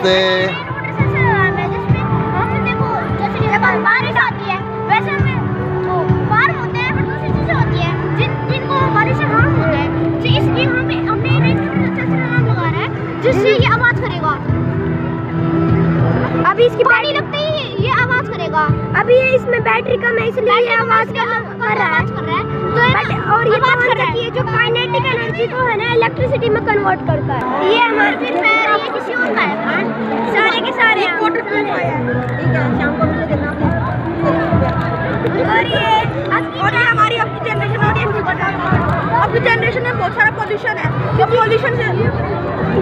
नमस्ते। बारिश आती है वैसे में फार्म होते हैं, पर दूसरी चीजें होती है जिनको बारिश से हार्म होता है, तो इसलिए हमने नाम लगा रहा है जिससे ये आवाज करेगा। अभी इसकी पानी लगते ही ये आवाज करेगा। अभी ये इसमें बैटरी कम है इसलिए ये आवाज कर रहा है। तो और ये बात कर रहा है, ये जो काइनेटिक एनर्जी को है ना इलेक्ट्रिसिटी में कन्वर्ट करता है। ये हमारे फिर ये किसी और का है, सारे के सारे वाटर प्यूरिफायर है। ठीक है, शाम को मुझे देना। और ये हमारी अपनी जनरेशन और अपनी जनरेशन में बहुत सारा पोल्यूशन है,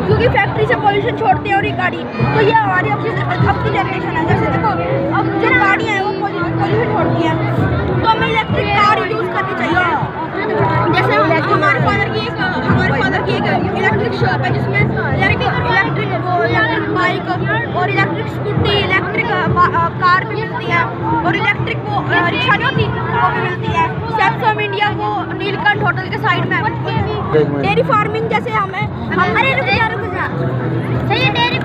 क्योंकि फैक्ट्री से पोल्यूशन छोड़ते हैं और ये गाड़ी, तो ये हमारी अपनी जनरेशन है। जैसे देखो अब जो गाड़ियाँ हैं वो पोल्यूशन छोड़ती हैं, तो हमें इलेक्ट्रिक कार यूज़ करनी चाहिए। जैसे हमारे फादर की एक इलेक्ट्रिक शॉप है जिसमें इलेक्ट्रिक बाइक और इलेक्ट्रिक स्कूटी, इलेक्ट्रिक कार भी मिलती है और इलेक्ट्रिक वो रिक्शा जो होती वो भी मिलती है। सैमसंग इंडिया वो नीलकंठ होटल के साइड में। डेयरी फार्मिंग जैसे हमारे सही है, डेयरी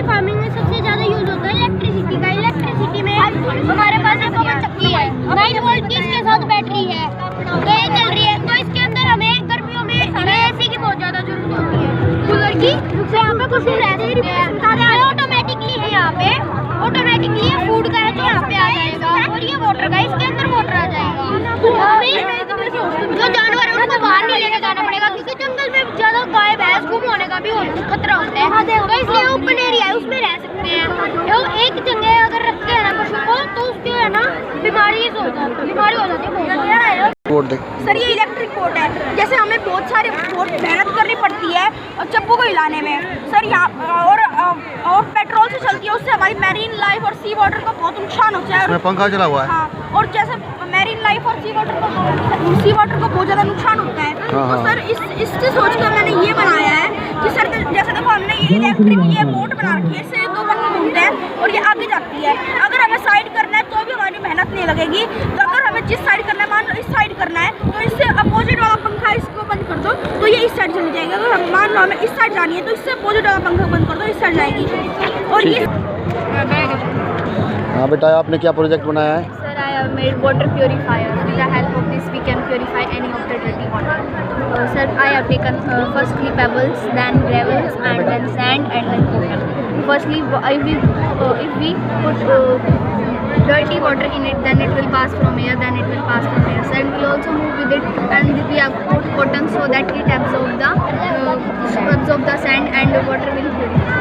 फार्मिंग में सबसे ज़्यादा यूज होता है इलेक्ट्रिसिटी का। इलेक्ट्रिसिटी में हमारे पास एक पवन चक्की है 9 वोल्ट की, इसके साथ बैटरी है तो ये चल रही है। तो इसके अंदर हमें गर्मियों में एसी की बहुत ज़्यादा जरूरत होती है, कूलर की। तो यहाँ पे कुछ रह सकते हैं, ऑटोमेटिकली है यहाँ पे, ऑटोमेटिकली ये फूड का है तो यहाँ पे आ जाएगा, और ये वाटर का, इसके अंदर वाटर आ जाएगा। जो जानवर है उनको बाहर नहीं लेके जाना पड़ेगा, क्योंकि जंगल में ज़्यादा गाय भैंस गुम होने का भी खतरा होता है, तो इसलिए ओपन एरिया है उसमें रह सकते हैं। एक जगह अगर रखते हैं ना पशु को तो उसके है ना बीमारी हो जाती है। सर ये इलेक्ट्रिक बोट है, जैसे हमें बहुत मेहनत करनी पड़ती है और चप्पू को हिलाने में सर यहाँ, और पेट्रोल से चलती है, उससे हमारी मैरीन लाइफ और सी वाटर को बहुत नुकसान होता है। पंखा चला हुआ है। हाँ, और जैसे मैरीन लाइफ और सी वाटर को बहुत ज़्यादा नुकसान होता है। तो सर इससे सोचकर मैंने ये बनाया है कि सर जैसे देखो हमने ये इलेक्ट्रिक ये बोट बना रखी है, इससे 2 पंखे घूमते हैं और ये आगे जाती है। अगर हमें साइड करना है तो भी हमारी मेहनत नहीं लगेगी, तो अगर हमें जिस साइड करना है, मान लो इस साइड करना है तो इससे अपोजिट वाला पंखा इसको बंद कर दो तो ये इस साइड चली जाएगी। अगर मान लो हमें इस साइड जानी है तो इससे अपोजिट वाला पंखा बंद कर दो, इस साइड जाएगी। और ये हाँ बेटा, आपने क्या प्रोजेक्ट बनाया है? Sir, I have made water purifier. With the help of this, we can purify any of the dirty water. Sir, I have taken firstly pebbles, then gravels, and then sand, and then cotton. Firstly, if we put dirty water in it, then it will pass from here, then it will pass from here. Sand will also move with it, and we have put cotton so that it absorbs the sand and the water will purify.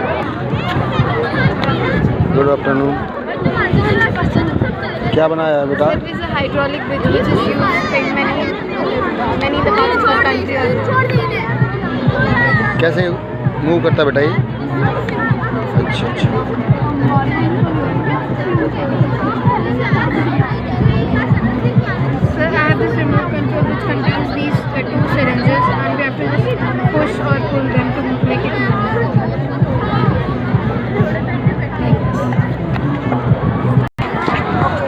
Good afternoon. क्या बनाया है बेटा? It is a hydraulic bridge which is used in many the parts of country. कैसे move करता है बेटा ये? अच्छा। Sir, I have this remote control which contains these 2 syringes, and we have to just push or pull them to make it move.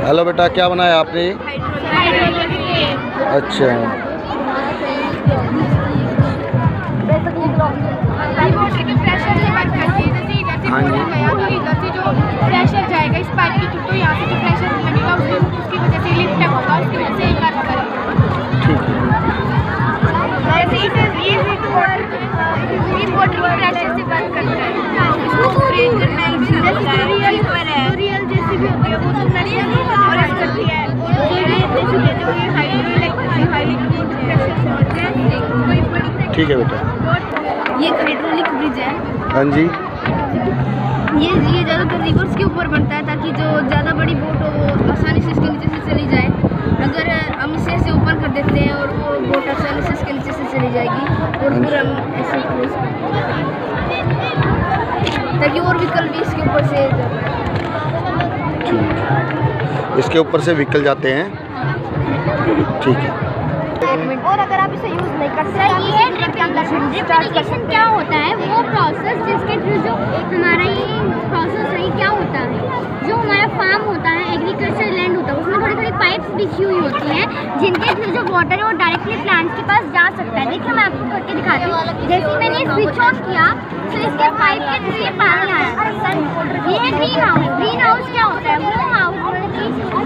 Hello बेटा, क्या बनाया आपने? अच्छा। हाँ जी। जो प्रेशर जाएगा इस पाइप के थ्रू, तो यहाँ से जो प्रेशर बनेगा उसकी वजह से लिफ्ट होगा, उसकी वजह से एक बार करेगा। ये वाटर के प्रेशर से वर्क करता है, इसको क्रिएट करना है। रियल जैसी भी होती है वो सब नरियल और ऐसे करती है, जो ये जैसे देते हैं हाइड्रोलिक प्रेशर से होते हैं। ठीक है बेटा। ये हाइड्रोलिक ब्रिज है। हाँ जी। ये ज़्यादातर रिवर्स के ऊपर बनता है ताकि जो ज़्यादा बड़ी बोट हो वो आसानी से इसके नीचे से चली जाए। अगर हम इसे ऐसे ऊपर कर देते हैं और वो बोट आसानी से इसके नीचे से चली जाएगी, और फिर हम ऐसे क्लोज कर ताकि और व्हीकल भी इसके ऊपर से इसके ऊपर से व्हीकल जाते हैं। ठीक है। और अगर आप इसे यूज़ नहीं कर सकते, ये ड्रिपिफिकेशन क्या होता है? वो प्रोसेस जिसके थ्रू जो हमारा ये प्रोसेस है क्या होता है, जो हमारा फार्म होता है, एग्रीकल्चर लैंड होता है, उसमें थोड़ी थोड़ी पाइप्स बिछी हुई होती हैं, जिनके थ्रू जो वाटर है वो डायरेक्टली प्लांट्स के पास जा सकता है। देखिए मैं आपको करके दिखाती हूँ। जैसे ही मैंने स्विच ऑन किया तो इसके पाइप के थ्रू ये पानी आया। ये है ग्रीन हाउस। ग्रीन हाउस क्या होता है? वो हाउस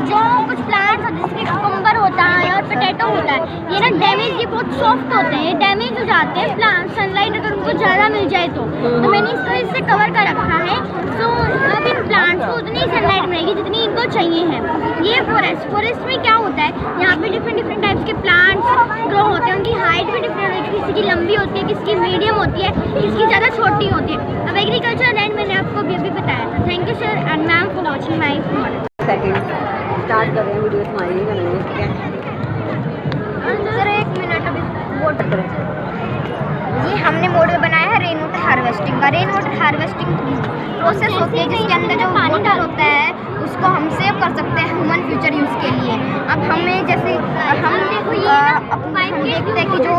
जो कुछ प्लांट्स होते हैं, जैसे कुकुम्बर होता है और पोटैटो होता है, ये ना डैमेज, ये बहुत सॉफ्ट होते हैं, ये डैमेज हो जाते हैं प्लांट, सनलाइट अगर उनको ज़्यादा मिल जाए तो मैंने इसको इससे कवर कर रखा है। तो अब इन प्लांट्स को उतनी सनलाइट मिलेगी जितनी इनको चाहिए है। ये फॉरेस्ट में क्या होता है, यहाँ पे डिफरेंट टाइप्स के प्लांट्स ग्रो होते हैं, उनकी हाइट भी डिफरेंट होती है, किसी की लंबी होती है, किसी की मीडियम होती है, किसी की ज़्यादा छोटी होती है। अब एग्रीकल्चर लैंड मैंने आपको अभी बताया था। Thank you sir and ma'am for watching my model. Start कर रहे हैं वीडियो तुम्हारी बनाएंगे। सर 1 मिनट अभी वाटर करें। जी हमने मॉडल बनाया है रेन वाटर हार्वेस्टिंग का। रेन वाटर हार्वेस्टिंग प्रोसेस होती है जिसके अंदर जो वाटर होता है उसको हम सेव कर सकते हैं ह्यूमन फ्यूचर यूज़ के लिए। अब हमें जैसे हम देखते हैं कि जो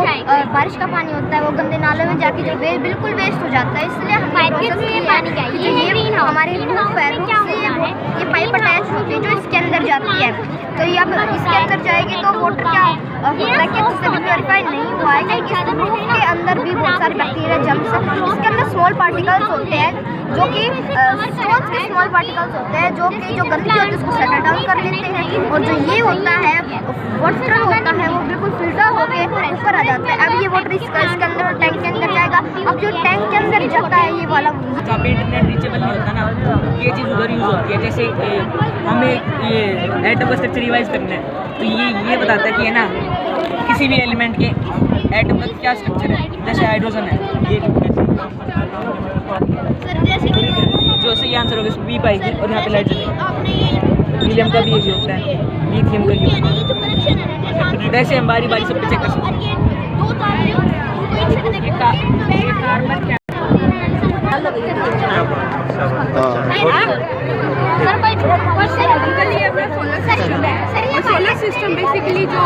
बारिश का पानी होता है वो गंदे नालों में जाके जो बिल्कुल वेस्ट हो जाता है, इसलिए हम पाइप के थ्रू ये पानी चाहिए। हमारे ये पाइप अटैच होती है जो इसके अंदर जाती है। तो ये अब इसके अंदर जाएगी तो वाटर क्या होता है कि इससे भी प्योरीफाई नहीं हुआ है, क्योंकि इस रूट के अंदर भी बहुत सारे बैक्टीरिया जम्स हैं। इसके अंदर स्मॉल पार्टिकल्स होते हैं जो कि स्टोन्स के स्मॉल पार्टिकल्स होते हैं जो कि जो गंदगी होती है उसको सेटल डाउन कर लेते हैं, और जो ये होता है वाटर होता है वो बिल्कुल फिल्टर होकर ऊपर आ जाता है। अब ये वाटर इसके अंदर टैंक के अंदर जाएगा। अब जो टैंक के अंदर जाता है ये वाला जहाँ पे इंटरनेट रीचेबल नहीं होता ना, ये चीज़ उधर यूज़ होती है। जैसे हमें ये एटम का स्ट्रक्चर रिवाइज करना है तो ये बताता है कि है ना किसी भी एलिमेंट के एटम का क्या स्ट्रक्चर है। जैसे हाइड्रोजन है, ये जो सही आंसर होगा इसमें बीप आएगी और यहाँ पे लाइट जलेगी। हीलियम का भी यही होता है, लिथियम का भी होता है। वैसे हम बारी बारी सब पे चेक कर सकते हैं। सोलर सिस्टम बेसिकली जो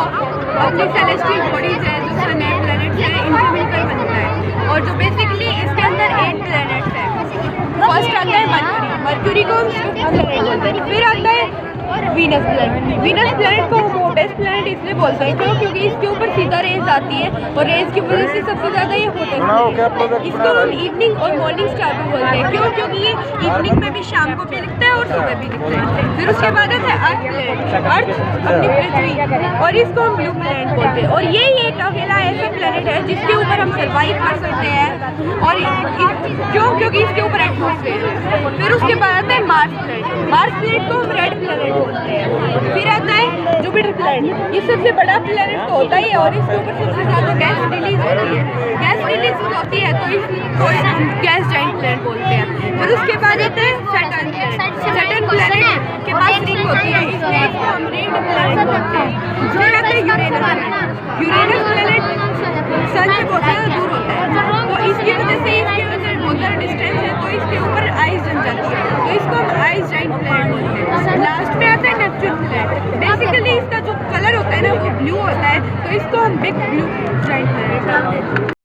अपनी सेलेस्टियल बॉडीज है, जो सन है, प्लैनेट्स है, इनसे मिलकर बनता है। और जो बेसिकली इसके अंदर 8 प्लैनेट्स हैं। फर्स्ट आता है मर्क्यूरी को फिर आता है वीनस प्लैनेट। वीनस प्लैनेट को हम होटेस्ट प्लैनेट इसलिए बोलते हैं क्योंकि इसके ऊपर सीधा रेज आती है और रेज की वजह से सबसे ज़्यादा ये होटेस्ट। इसको हम इवनिंग और मॉर्निंग स्टार भी बोलते हैं क्योंकि ये इवनिंग में भी, शाम को भी दिखता है और सुबह भी दिखता है। फिर उसके बाद आता है अर्थ प्लैनेट, अर्थ अपनी पृथ्वी, और इसको हम ब्लू प्लैनेट बोलते हैं। और ये एक अकेला ऐसा प्लैनेट है जिसके ऊपर हम सर्वाइव कर सकते हैं, और क्योंकि इसके ऊपर एटमॉस्फेयर है। फिर उसके बाद आता है मार्स प्लैनेट। मार्स प्लैनेट को हम रेड प्लैनेट बोलते हैं। फिर आता है जुपिटर प्लैनेट। ये सबसे बड़ा प्लैनेट तो होता ही है और इसके ऊपर सबसे ज़्यादा गैस रिलीज होती है। गैस रिलीज होती है तो इसको गैस जाइंट प्लैनेट बोलते हैं। फिर उसके बाद आता है सैटर्न प्लैनेट। सैटर्न प्लैनेट के पास रिंग होती है, इसलिए इसको हम रिंग प्लैनेट बोलते हैं। फिर आता है Uranus planet. Uranus planet sun से बहुत ज़्यादा दूर होता है, तो इसकी वजह से इसके अंदर बहुत ज़्यादा डिस्टेंस है तो इसके ऊपर आइस जम जाती है, तो इसको हम आइस जाइंट प्लैनेट बोलते हैं। लास्ट में आता है नेपच्यून प्लैनेट। बेसिकली इसका जो कलर होता है ना वो ब्लू होता है, तो इसको हम बिग ब्लू जाइंट प्लैनेट बोलते हैं।